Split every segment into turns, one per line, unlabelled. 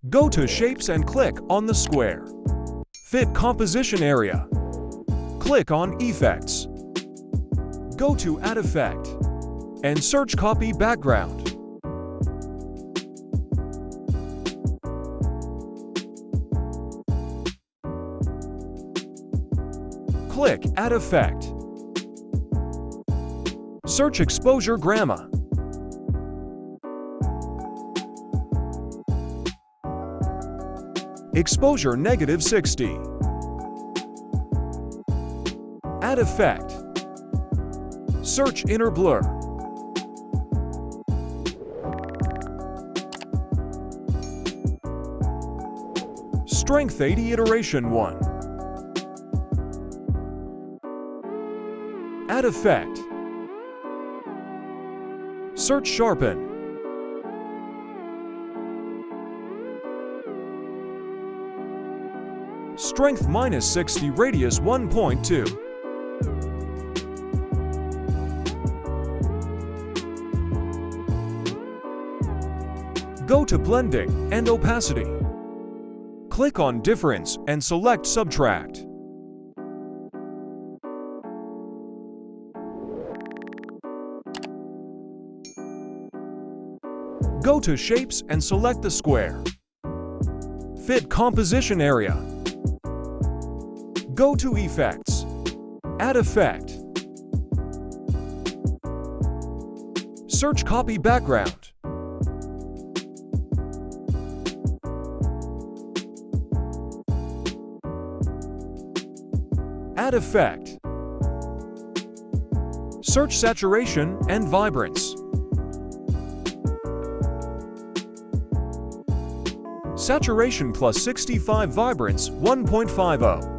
Go to Shapes and click on the square. Fit composition area. Click on Effects. Go to Add Effect and search Copy Background. Click Add Effect. Search Exposure Gamma. Exposure -60. Add Effect. Search Inner Blur. Strength 80 Iteration 1. Add Effect. Search Sharpen. Strength -60 Radius 1.2. Go to Blending and Opacity. Click on Difference and select Subtract. Go to Shapes and select the square. Fit composition area. Go to Effects. Add Effect. Search Copy Background. Add Effect. Search Saturation and Vibrance. Saturation +65 Vibrance 1.50.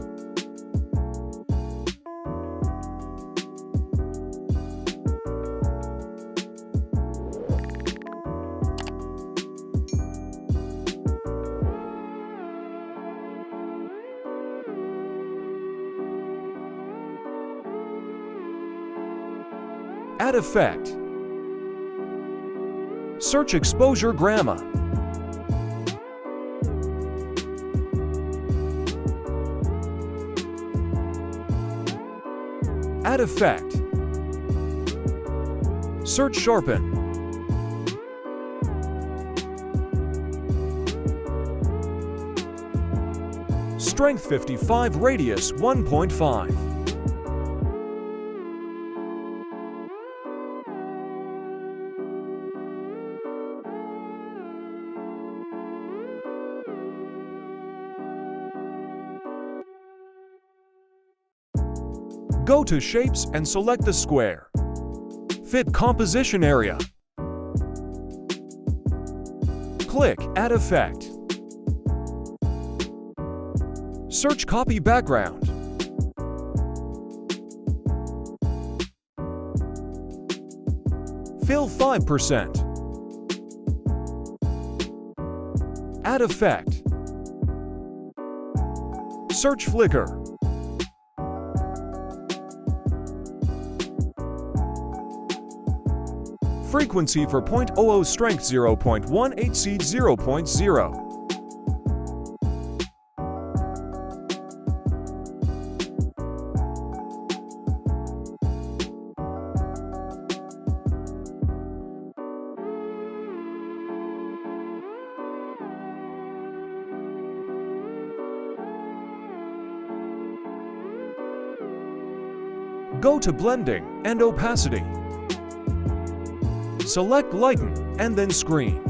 Add Effect. Search Exposure Gamma. Add Effect. Search Sharpen. Strength 55 Radius 1.5. Go to Shapes and select the square. Fit composition area. Click Add Effect. Search Copy Background. Fill 5%. Add Effect. Search Flicker. Frequency for .00 strength 0.18 seed 0.0. Go to Blending and Opacity. Select Lighten and then Screen.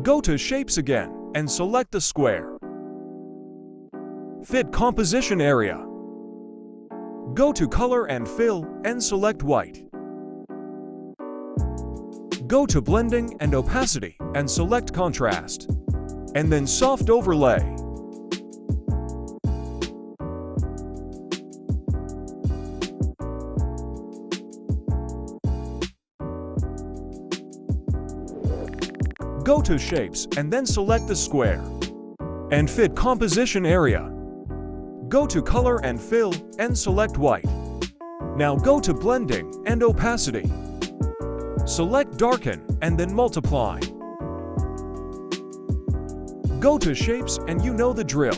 Go to Shapes again and select the square. Fit composition area. Go to Color and Fill and select White. Go to Blending and Opacity and select Contrast, and then Soft Overlay. Go to Shapes and then select the square. And fit composition area. Go to Color and Fill and select White. Now go to Blending and Opacity. Select Darken and then Multiply. Go to Shapes and you know the drill.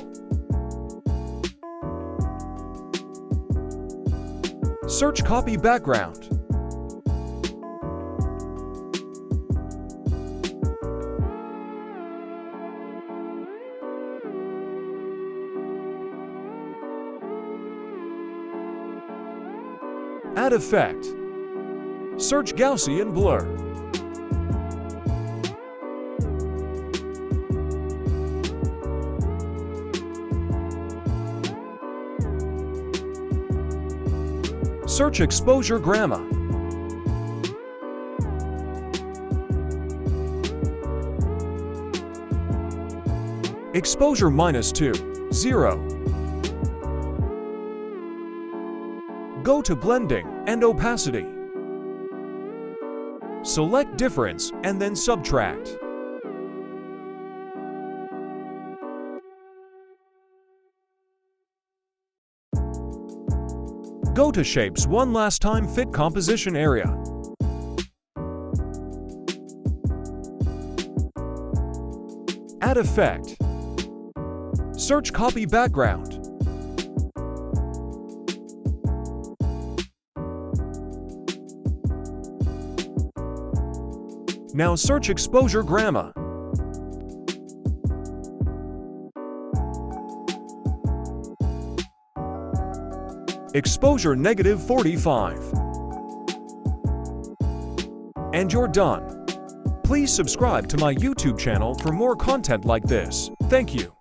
Search Copy Background. Add Effect. Search Gaussian Blur. Search Exposure Gamma. Exposure -2, 0. Go to Blending and Opacity. Select Difference and then Subtract. Go to Shapes one last time, Fit Composition Area. Add Effect. Search Copy Background. Now search Exposure Gamma. Exposure -45. And you're done. Please subscribe to my YouTube channel for more content like this. Thank you.